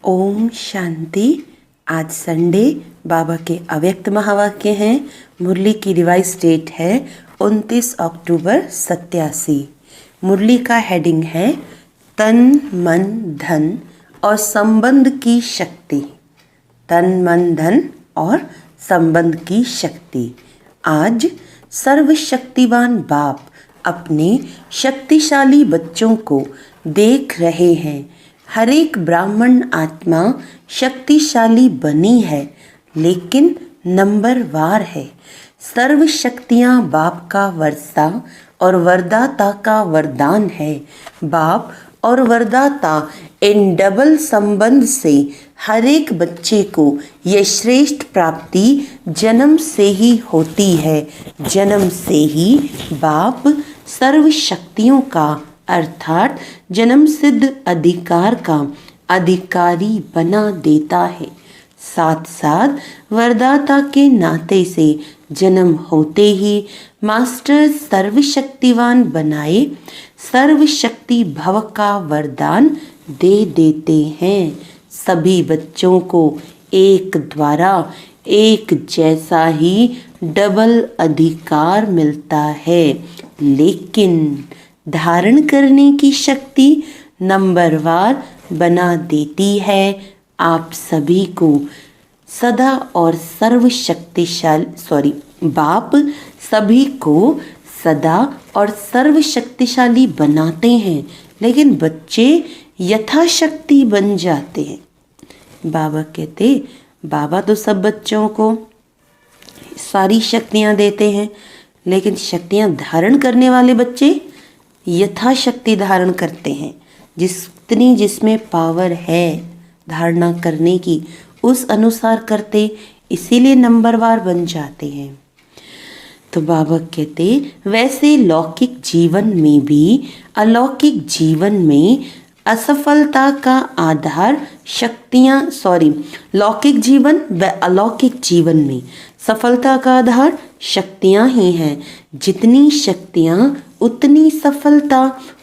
ओम शांति। आज संडे बाबा के अव्यक्त महावाक्य हैं। मुरली की रिवाइज डेट है 29 अक्टूबर 87। मुरली का हेडिंग है तन मन धन और संबंध की शक्ति। तन मन धन और संबंध की शक्ति। आज सर्वशक्तिवान बाप अपने शक्तिशाली बच्चों को देख रहे हैं। हर एक ब्राह्मण आत्मा शक्तिशाली बनी है, लेकिन नंबरवार है। सर्व शक्तियाँ बाप का वर्षा और वरदाता का वरदान है। बाप और वरदाता इन डबल संबंध से हर एक बच्चे को यह श्रेष्ठ प्राप्ति जन्म से ही होती है। जन्म से ही बाप सर्व शक्तियों का अर्थात जन्म सिद्ध अधिकार का अधिकारी बना देता है। साथ साथ वरदाता के नाते से जन्म होते ही मास्टर सर्वशक्तिवान बनाए सर्वशक्ति भव का वरदान दे देते हैं। सभी बच्चों को एक द्वारा एक जैसा ही डबल अधिकार मिलता है, लेकिन धारण करने की शक्ति नंबरवार बना देती है। आप सभी को सदा और सर्वशक्तिशाली बाप सभी को सदा और सर्वशक्तिशाली बनाते हैं, लेकिन बच्चे यथाशक्ति बन जाते हैं। बाबा कहते बाबा तो सब बच्चों को सारी शक्तियाँ देते हैं, लेकिन शक्तियाँ धारण करने वाले बच्चे यथाशक्ति धारण करते हैं। जितनी जिसमें पावर है धारणा करने की, उस अनुसार करते, इसीलिए नंबरवार बन जाते हैं। तो बाबा कहते वैसे लौकिक जीवन में भी अलौकिक जीवन में असफलता का आधार लौकिक जीवन व अलौकिक जीवन में सफलता का आधार शक्तियाँ ही हैं। जितनी शक्तियाँ उतनी सफलता।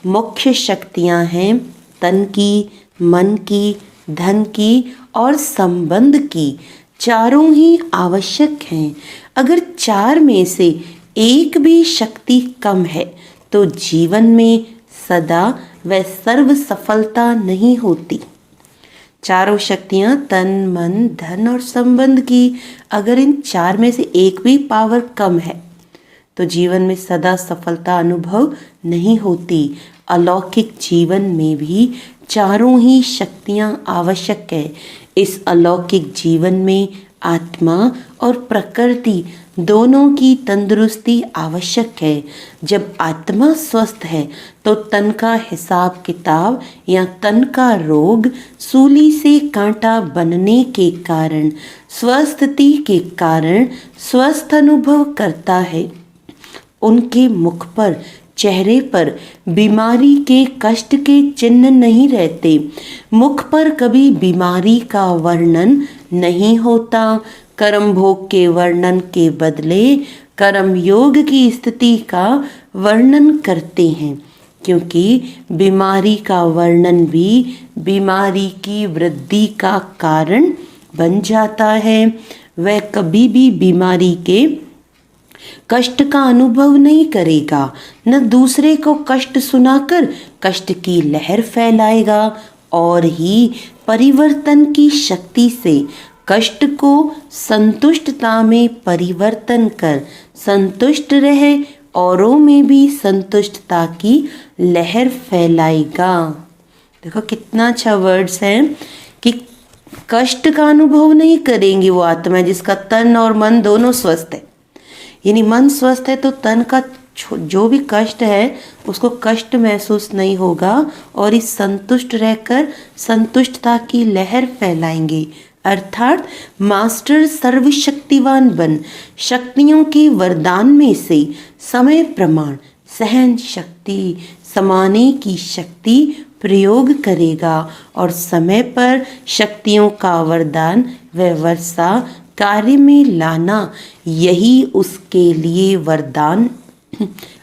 मुख्य शक्तियाँ हैं तन की, मन की, धन की और संबंध की। चारों ही आवश्यक हैं। अगर चार में से एक भी शक्ति कम है तो जीवन में सदा व सर्व सफलता नहीं होती। चारों शक्तियाँ तन मन धन और संबंध की, अगर इन चार में से एक भी पावर कम है तो जीवन में सदा सफलता अनुभव नहीं होती। अलौकिक जीवन में भी चारों ही शक्तियाँ आवश्यक है। इस अलौकिक जीवन में आत्मा और प्रकृति दोनों की तंदुरुस्ती आवश्यक है। जब आत्मा स्वस्थ है तो तन का हिसाब किताब या तन का रोग सूली से कांटा बनने के कारण स्वस्थति के कारण स्वस्थ अनुभव करता है। उनके मुख पर चेहरे पर बीमारी के कष्ट के चिन्ह नहीं रहते। मुख पर कभी बीमारी का वर्णन नहीं होता। कर्म भोग के वर्णन के बदले कर्म योग की स्थिति का वर्णन करते हैं, क्योंकि बीमारी का वर्णन भी बीमारी की वृद्धि का कारण बन जाता है। वह कभी भी बीमारी के कष्ट का अनुभव नहीं करेगा, न दूसरे को कष्ट सुनाकर कष्ट की लहर फैलाएगा, और ही परिवर्तन की शक्ति से कष्ट को संतुष्टता में परिवर्तन कर संतुष्ट रहे, औरों में भी संतुष्टता की लहर फैलाएगा। देखो कितना अच्छा वर्ड्स है कि कष्ट का अनुभव नहीं करेंगे वो आत्मा जिसका तन और मन दोनों स्वस्थ है। यानी मन स्वस्थ है तो तन का जो भी कष्ट है उसको कष्ट महसूस नहीं होगा, और इस संतुष्ट रहकर संतुष्टता की लहर फैलाएंगे। अर्थात मास्टर सर्वशक्तिवान बन शक्तियों के वरदान में से समय प्रमाण सहन शक्ति समाने की शक्ति प्रयोग करेगा, और समय पर शक्तियों का वरदान व वर्षा कार्य में लाना, यही उसके लिए वरदान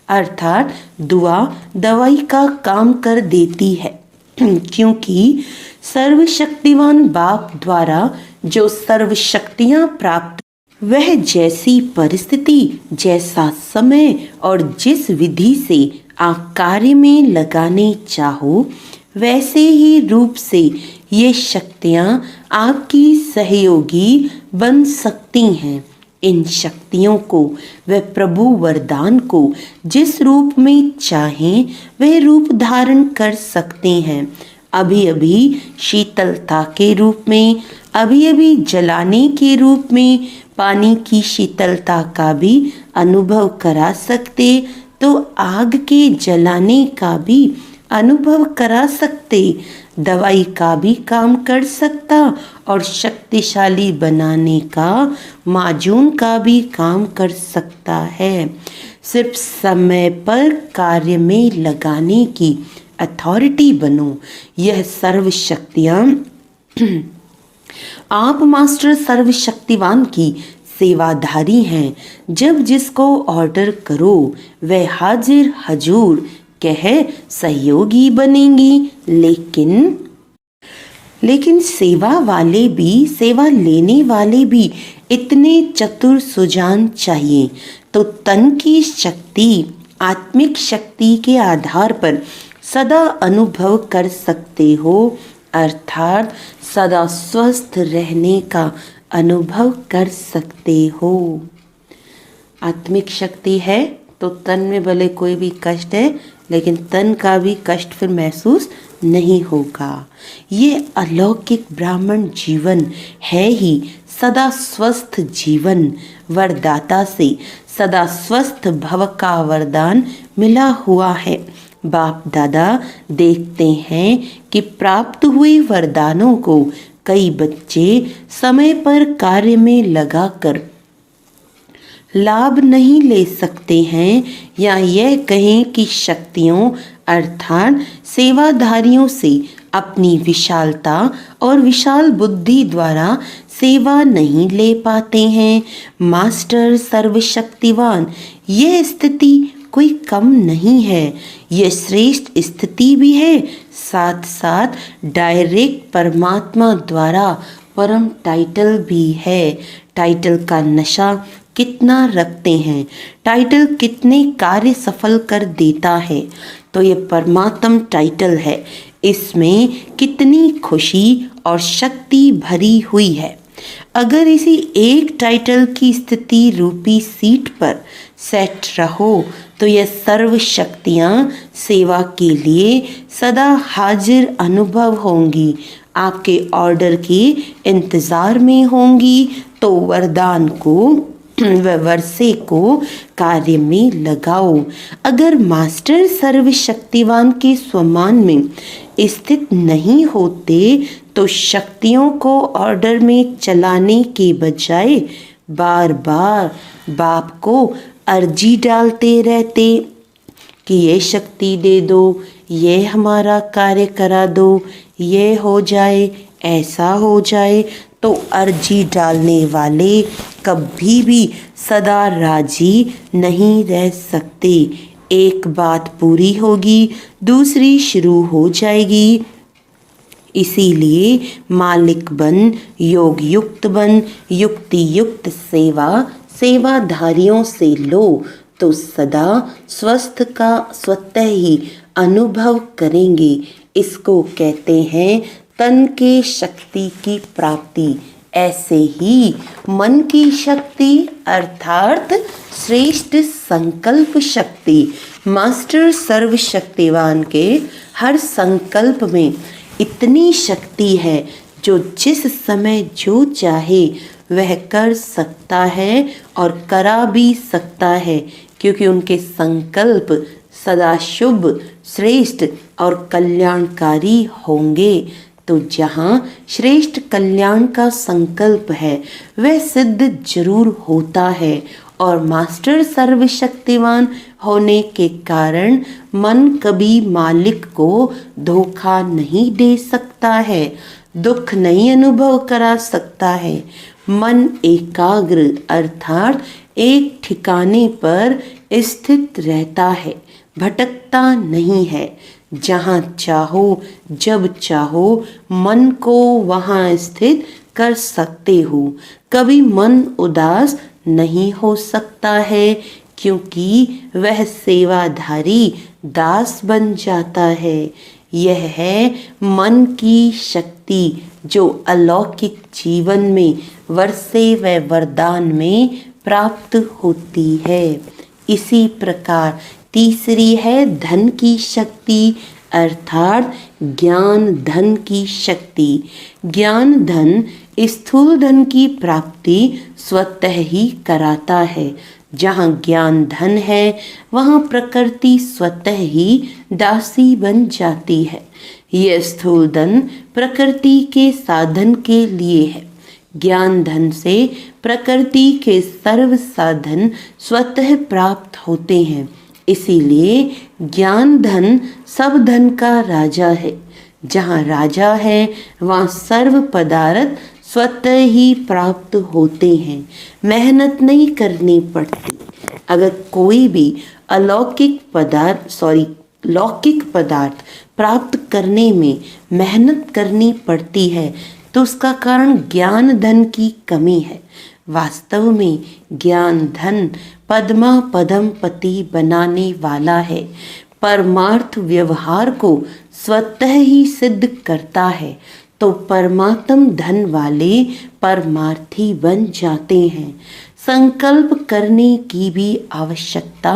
अर्थात दुआ दवाई का काम कर देती है। क्योंकि सर्वशक्तिवान बाप द्वारा जो सर्व शक्तियाँ प्राप्त, वह जैसी परिस्थिति, जैसा समय और जिस विधि से आप कार्य में लगाने चाहो, वैसे ही रूप से ये शक्तियाँ आपकी सहयोगी बन सकती हैं। इन शक्तियों को वह प्रभु वरदान को जिस रूप में चाहें वह रूप धारण कर सकते हैं। अभी अभी शीतलता के रूप में, अभी अभी जलाने के रूप में पानी की शीतलता का भी अनुभव करा सकते, तो आग के जलाने का भी अनुभव करा सकते, दवाई का भी काम कर सकता और शक्तिशाली बनाने का, माजून का भी काम कर सकता है। सिर्फ समय पर कार्य में लगाने की अथॉरिटी बनो। यह सर्व शक्तियाँ आप मास्टर सर्वशक्तिवान की सेवाधारी हैं। जब जिसको ऑर्डर करो वह हाजिर हजूर कह सहयोगी बनेंगी, लेकिन सेवा वाले भी, सेवा लेने वाले भी इतने चतुर सुजान चाहिए। तो तन की शक्ति, आत्मिक शक्ति के आधार पर सदा अनुभव कर सकते हो, अर्थात सदा स्वस्थ रहने का अनुभव कर सकते हो। आत्मिक शक्ति है तो तन में भले कोई भी कष्ट है, लेकिन तन का भी कष्ट फिर महसूस नहीं होगा। ये अलौकिक ब्राह्मण जीवन है ही सदा स्वस्थ जीवन। वरदाता से सदा स्वस्थ भव का वरदान मिला हुआ है। बाप दादा देखते हैं कि प्राप्त हुए वरदानों को कई बच्चे समय पर कार्य में लगाकर लाभ नहीं ले सकते हैं, या यह कहें कि शक्तियों अर्थात सेवाधारियों से अपनी विशालता और विशाल बुद्धि द्वारा सेवा नहीं ले पाते हैं। मास्टर सर्वशक्तिवान, यह स्थिति कोई कम नहीं है, यह श्रेष्ठ स्थिति भी है, साथ साथ डायरेक्ट परमात्मा द्वारा परम टाइटल भी है। टाइटल का नशा कितना रखते हैं, टाइटल कितने कार्य सफल कर देता है, तो ये परमात्म टाइटल है, इसमें कितनी खुशी और शक्ति भरी हुई है। अगर इसी एक टाइटल की स्थिति रूपी सीट पर सेट रहो तो यह सर्व शक्तियाँ सेवा के लिए सदा हाजिर अनुभव होंगी, आपके ऑर्डर के इंतज़ार में होंगी। तो वरदान को व वर्षे को कार्य में लगाओ। अगर मास्टर सर्वशक्तिवान के स्वमान में स्थित नहीं होते तो शक्तियों को ऑर्डर में चलाने के बजाय बार बार बाप को अर्जी डालते रहते कि ये शक्ति दे दो, ये हमारा कार्य करा दो, ये हो जाए, ऐसा हो जाए, तो अर्जी डालने वाले कभी भी सदा राजी नहीं रह सकते। एक बात पूरी होगी, दूसरी शुरू हो जाएगी। इसीलिए मालिक बन, योग युक्त बन, युक्ति युक्त सेवा सेवाधारियों से लो तो सदा स्वस्थ का स्वतः ही अनुभव करेंगे। इसको कहते हैं तन के शक्ति की प्राप्ति। ऐसे ही मन की शक्ति अर्थात श्रेष्ठ संकल्प शक्ति, मास्टर सर्वशक्तिवान के हर संकल्प में इतनी शक्ति है जो जिस समय जो चाहे वह कर सकता है और करा भी सकता है, क्योंकि उनके संकल्प सदा शुभ, श्रेष्ठ और कल्याणकारी होंगे। तो जहाँ श्रेष्ठ कल्याण का संकल्प है वह सिद्ध जरूर होता है, और मास्टर सर्वशक्तिवान होने के कारण मन कभी मालिक को धोखा नहीं दे सकता है, दुख नहीं अनुभव करा सकता है। मन एकाग्र अर्थात एक ठिकाने पर स्थित रहता है, भटकता नहीं है। जहाँ चाहो जब चाहो मन को वहाँ स्थित कर सकते हो। कभी मन उदास नहीं हो सकता है, क्योंकि वह सेवाधारी दास बन जाता है। यह है मन की शक्ति जो अलौकिक जीवन में वर्षे व वरदान में प्राप्त होती है। इसी प्रकार तीसरी है धन की शक्ति, अर्थात ज्ञान धन की शक्ति। ज्ञान धन स्थूल धन की प्राप्ति स्वतः ही कराता है। जहाँ ज्ञान धन है वहाँ प्रकृति स्वतः ही दासी बन जाती है। यह स्थूल धन प्रकृति के साधन के लिए है। ज्ञान धन से प्रकृति के सर्व साधन स्वतः प्राप्त होते हैं। इसीलिए ज्ञान धन सब धन का राजा है। जहाँ राजा है वहाँ सर्व पदार्थ स्वतः ही प्राप्त होते हैं, मेहनत नहीं करनी पड़ती। अगर कोई भी लौकिक पदार्थ प्राप्त करने में मेहनत करनी पड़ती है तो उसका कारण ज्ञान धन की कमी है। वास्तव में ज्ञान धन पद्मा पदम पति बनाने वाला है। परमार्थ व्यवहार को स्वतः ही सिद्ध करता है, तो परमात्म धन वाले परमार्थी बन जाते हैं। संकल्प करने की भी आवश्यकता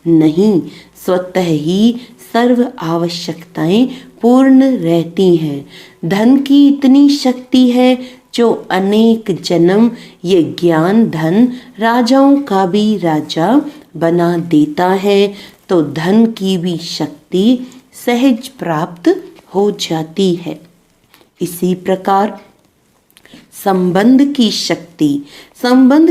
नहीं, स्वतः ही सर्व आवश्यकताएं पूर्ण रहती हैं। धन की इतनी शक्ति है जो अनेक जन्म ये ज्ञान धन राजाओं का भी राजा बना देता है, तो धन की भी शक्ति सहज प्राप्त हो जाती है। इसी प्रकार संबंध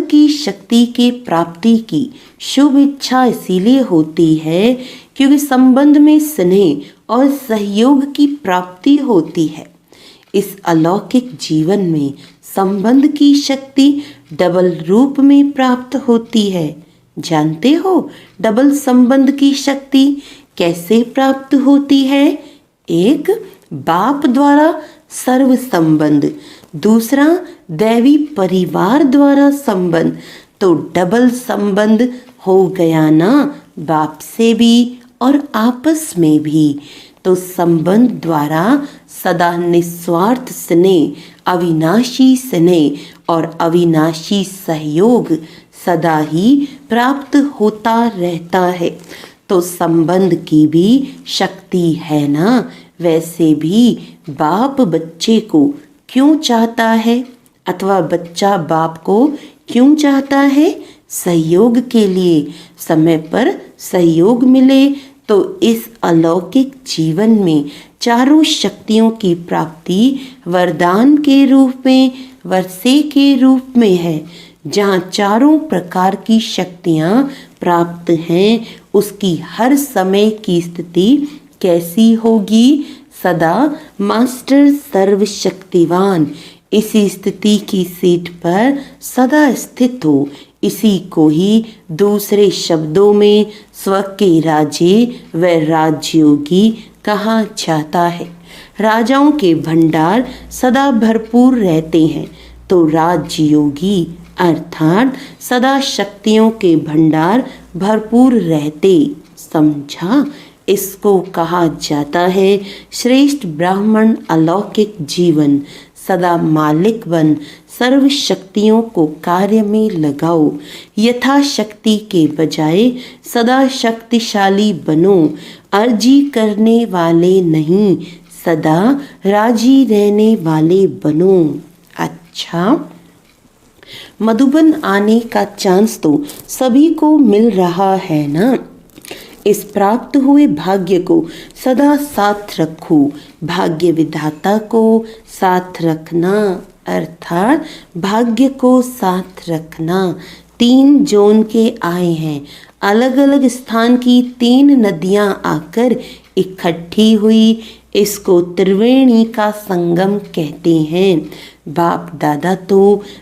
की शक्ति के प्राप्ति की शुभ इच्छा इसीलिए होती है क्योंकि संबंध में स्नेह और सहयोग की प्राप्ति होती है। इस अलौकिक जीवन में संबंध की शक्ति डबल रूप में प्राप्त होती है। जानते हो डबल संबंध की शक्ति कैसे प्राप्त होती है? एक बाप द्वारा सर्व संबंध, दूसरा दैवी परिवार द्वारा संबंध। तो डबल संबंध हो गया ना, बाप से भी और आपस में भी। तो संबंध द्वारा सदा निस्वार्थ स्नेह, अविनाशी स्नेह और अविनाशी सहयोग सदा ही प्राप्त होता रहता है। तो संबंध की भी शक्ति है ना। वैसे भी बाप बच्चे को क्यों चाहता है अथवा बच्चा बाप को क्यों चाहता है? सहयोग के लिए। समय पर सहयोग मिले तो इस अलौकिक जीवन में चारों शक्तियों की प्राप्ति वरदान के रूप में, वर्षे के रूप में है। जहाँ चारों प्रकार की शक्तियाँ प्राप्त हैं उसकी हर समय की स्थिति कैसी होगी? सदा मास्टर सर्वशक्तिवान इसी स्थिति की सीट पर सदा स्थित हो। इसी को ही दूसरे शब्दों में स्व के राजे व राजयोगी कहा जाता है। राजाओं के भंडार सदा भरपूर रहते हैं, तो राजयोगी अर्थात सदा शक्तियों के भंडार भरपूर रहते। समझा? इसको कहा जाता है श्रेष्ठ ब्राह्मण अलौकिक जीवन। सदा मालिक बन सर्व शक्तियों को कार्य में लगाओ। यथाशक्ति के बजाय सदा शक्तिशाली बनो। अर्जी करने वाले नहीं, सदा राजी रहने वाले बनो। अच्छा, मधुबन आने का चांस तो सभी को मिल रहा है ना। इस प्राप्त हुए भाग्य को सदा साथ रखो। भाग्य विधाता को साथ रखना अर्थात भाग्य को साथ रखना। 3 जोन के आए हैं। अलग अलग स्थान की 3 नदियां आकर इकट्ठी हुई, इसको त्रिवेणी का संगम कहते हैं। बाप दादा तो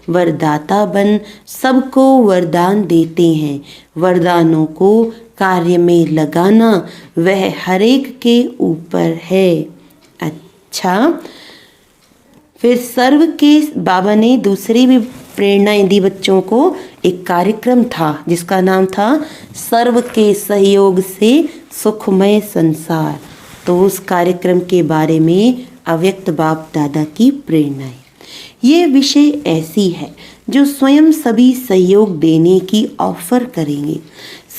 वरदाता बन सबको वरदान देते हैं। वरदानों को कार्य में लगाना वह हर एक के ऊपर है। अच्छा, फिर सर्व के बाबा ने दूसरी भी प्रेरणाएं दी बच्चों को। एक कार्यक्रम था जिसका नाम था सर्व के सहयोग से सुखमय संसार। तो उस कार्यक्रम के बारे में अव्यक्त बाप दादा की प्रेरणाएं। ये विषय ऐसी है जो स्वयं सभी सहयोग देने की ऑफर करेंगे,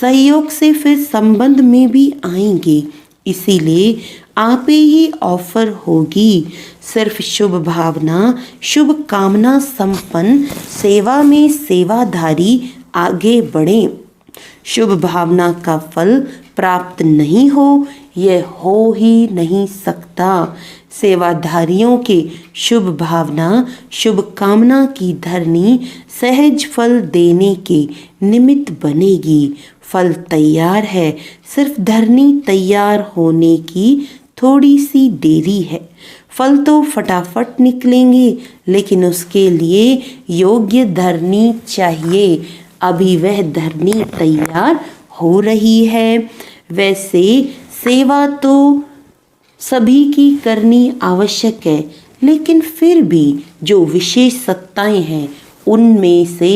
सहयोग से फिर संबंध में भी आएंगे। इसीलिए आप ही ऑफर होगी। सिर्फ शुभ भावना, शुभ कामना संपन्न सेवा में सेवाधारी आगे बढ़ें। शुभ भावना का फल प्राप्त नहीं हो, यह हो ही नहीं सकता। सेवाधारियों के शुभ भावना, शुभ कामना की धरनी सहज फल देने के निमित्त बनेगी। फल तैयार है, सिर्फ धरनी तैयार होने की थोड़ी सी देरी है। फल तो फटाफट निकलेंगे, लेकिन उसके लिए योग्य धरनी चाहिए। अभी वह धरनी तैयार हो रही है। वैसे सेवा तो सभी की करनी आवश्यक है, लेकिन फिर भी जो विशेष सत्ताएं हैं उनमें से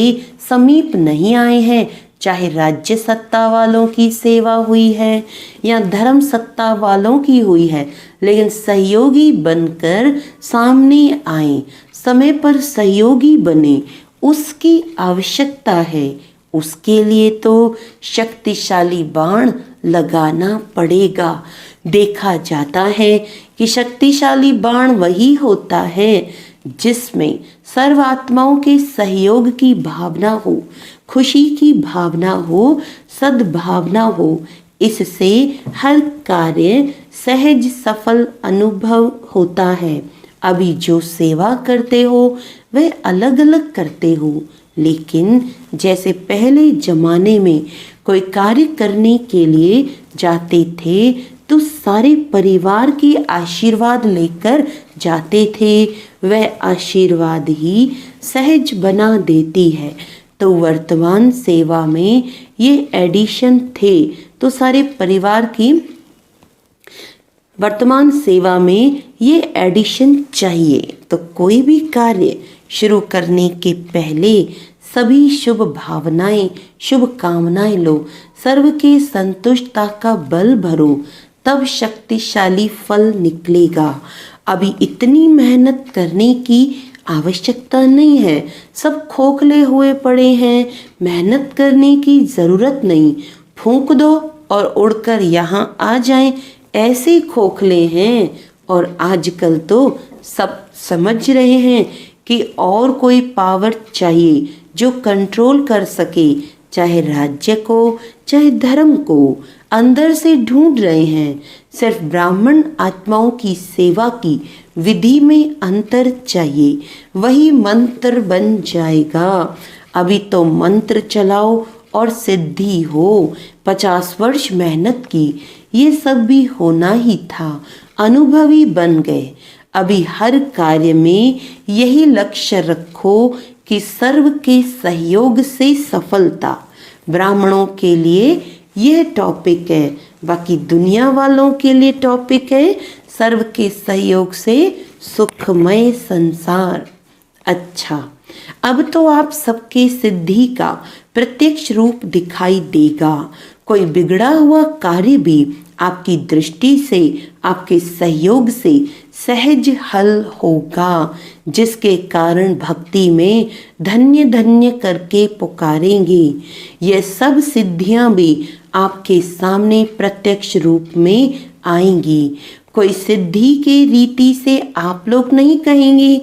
समीप नहीं आए हैं। चाहे राज्य सत्ता वालों की सेवा हुई है या धर्म सत्ता वालों की हुई है, लेकिन सहयोगी बनकर सामने आए, समय पर सहयोगी बने, उसकी आवश्यकता है। उसके लिए तो शक्तिशाली बाण लगाना पड़ेगा। देखा जाता है कि शक्तिशाली बाण वही होता है जिसमें सर्व आत्माओं के सहयोग की भावना हो, खुशी की भावना हो, सद्भावना हो। इससे हर कार्य सहज सफल अनुभव होता है। अभी जो सेवा करते हो वह अलग अलग करते हो, लेकिन जैसे पहले जमाने में कोई कार्य करने के लिए जाते थे तो सारे परिवार की आशीर्वाद लेकर जाते थे। वह आशीर्वाद ही सहज बना देती है। तो वर्तमान सेवा में ये एडिशन थे, तो सारे परिवार की वर्तमान सेवा में ये एडिशन चाहिए। तो कोई भी कार्य शुरू करने के पहले सभी शुभ भावनाएं, शुभ कामनाएं लो, सर्व के संतुष्टता का बल भरो, तब शक्तिशाली फल निकलेगा। अभी इतनी मेहनत करने की आवश्यकता नहीं है। सब खोखले हुए पड़े हैं, मेहनत करने की ज़रूरत नहीं। फूंक दो और उड़कर यहाँ आ जाएं, ऐसे खोखले हैं। और आजकल तो सब समझ रहे हैं कि और कोई पावर चाहिए जो कंट्रोल कर सके, चाहे राज्य को चाहे धर्म को, अंदर से ढूंढ रहे हैं। सिर्फ ब्राह्मण आत्माओं की सेवा की विधि में अंतर चाहिए, वही मंत्र बन जाएगा। अभी तो मंत्र चलाओ और सिद्धि हो। 50 वर्ष मेहनत की, ये सब भी होना ही था, अनुभवी बन गए। अभी हर कार्य में यही लक्ष्य रखो कि सर्व के सहयोग से सफलता। ब्राह्मणों के लिए यह टॉपिक है, बाकी दुनिया वालों के लिए टॉपिक है सर्व के सहयोग से सुखमय संसार। अच्छा, अब तो आप सबके सिद्धि का प्रत्यक्ष रूप दिखाई देगा। कोई बिगड़ा हुआ कार्य भी आपकी दृष्टि से, आपके सहयोग से सहज हल होगा, जिसके कारण भक्ति में धन्य धन्य करके पुकारेंगे। ये सब सिद्धियां भी आपके सामने प्रत्यक्ष रूप में आएंगी। कोई सिद्धि के रीति से आप लोग नहीं कहेंगे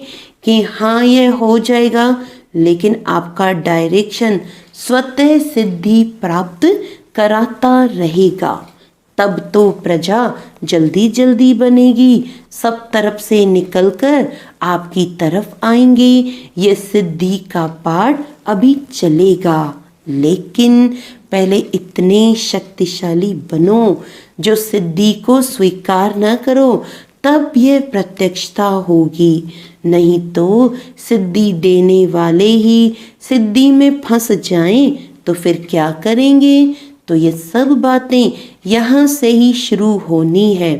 कि हाँ यह हो जाएगा, लेकिन आपका डायरेक्शन स्वतः सिद्धि प्राप्त कराता रहेगा। तब तो प्रजा जल्दी जल्दी बनेगी, सब तरफ से निकलकर आपकी तरफ आएंगे। ये सिद्धि का पाठ अभी चलेगा, लेकिन पहले इतने शक्तिशाली बनो जो सिद्धि को स्वीकार न करो, तब यह प्रत्यक्षता होगी। नहीं तो सिद्धि देने वाले ही सिद्धि में फंस जाएं तो फिर क्या करेंगे? तो ये सब बातें यहाँ से ही शुरू होनी है।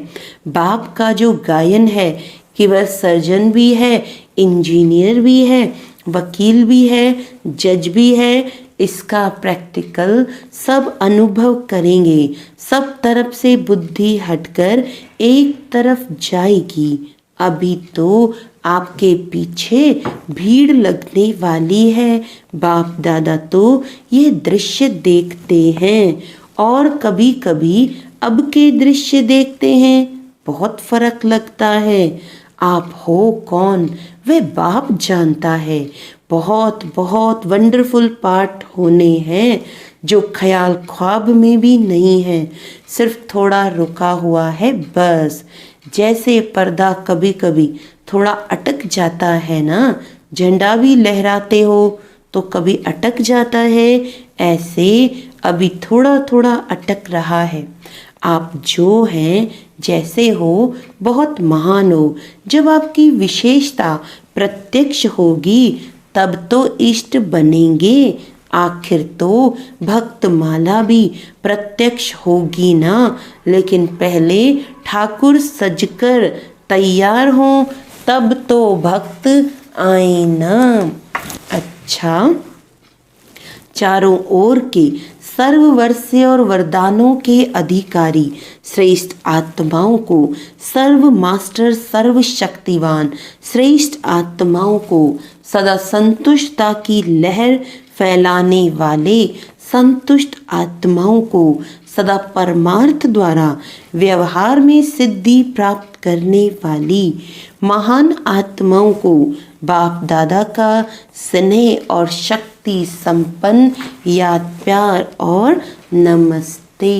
बाप का जो गायन है कि वह सर्जन भी है, इंजीनियर भी है, वकील भी है, जज भी है, इसका प्रैक्टिकल सब अनुभव करेंगे। सब तरफ से बुद्धि हटकर एक तरफ जाएगी। अभी तो आपके पीछे भीड़ लगने वाली है। बाप दादा तो ये दृश्य देखते हैं और कभी कभी अब के दृश्य देखते हैं, बहुत फर्क लगता है। आप हो कौन वह बाप जानता है। बहुत बहुत वंडरफुल पार्ट होने हैं जो ख्याल ख्वाब में भी नहीं है, सिर्फ थोड़ा रुका हुआ है बस। जैसे पर्दा कभी कभी थोड़ा अटक जाता है ना, झंडा भी लहराते हो तो कभी अटक जाता है, ऐसे अभी थोड़ा थोड़ा अटक रहा है। आप जो हैं जैसे हो बहुत महान हो। जब आपकी विशेषता प्रत्यक्ष होगी तब तो इष्ट बनेंगे। आखिर तो भक्त माला भी प्रत्यक्ष होगी ना, लेकिन पहले ठाकुर सजकर तैयार हो तब तो भक्त आए ना। अच्छा, चारों ओर के सर्ववर्षीय और वरदानों के अधिकारी श्रेष्ठ आत्माओं को, सर्व मास्टर सर्वशक्तिवान श्रेष्ठ आत्माओं को, सदा संतुष्टता की लहर फैलाने वाले संतुष्ट आत्माओं को, सदा परमार्थ द्वारा व्यवहार में सिद्धि प्राप्त करने वाली महान आत्माओं को बाप दादा का स्नेह और शक्ति संपन्न याद प्यार और नमस्ते।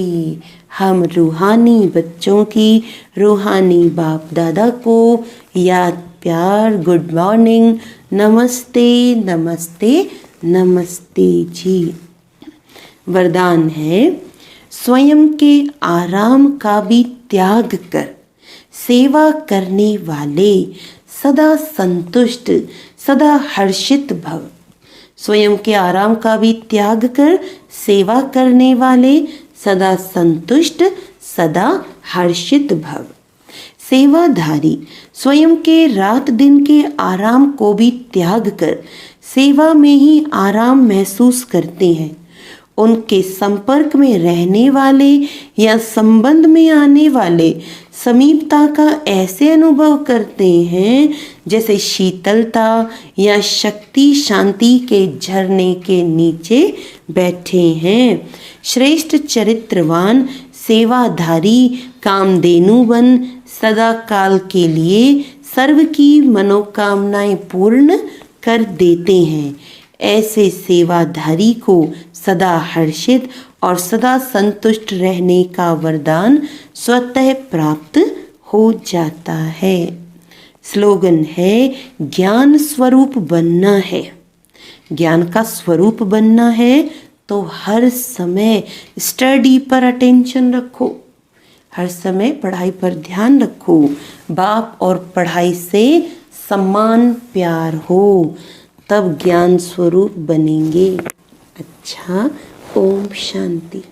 हम रूहानी बच्चों की रूहानी बाप दादा को याद प्यार, गुड मॉर्निंग, नमस्ते नमस्ते नमस्ते जी। वरदान है, स्वयं के आराम का भी त्याग कर सेवा करने वाले सदा संतुष्ट सदा हर्षित भव। स्वयं के आराम का भी त्याग कर सेवा करने वाले सदा संतुष्ट सदा हर्षित भव। सेवाधारी स्वयं के रात दिन के आराम को भी त्याग कर सेवा में ही आराम महसूस करते हैं। उनके संपर्क में रहने वाले या संबंध में आने वाले समीपता का ऐसे अनुभव करते हैं जैसे शीतलता या शक्ति शांति के झरने के नीचे बैठे हैं। श्रेष्ठ चरित्रवान सेवाधारी कामधेनु बन सदा काल के लिए सर्व की मनोकामनाएं पूर्ण कर देते हैं। ऐसे सेवाधारी को सदा हर्षित और सदा संतुष्ट रहने का वरदान स्वतः प्राप्त हो जाता है। स्लोगन है, ज्ञान स्वरूप बनना है। ज्ञान का स्वरूप बनना है तो हर समय स्टडी पर अटेंशन रखो, हर समय पढ़ाई पर ध्यान रखो। बाप और पढ़ाई से समान प्यार हो, तब ज्ञान स्वरूप बनेंगे। अच्छा, ओम शांति।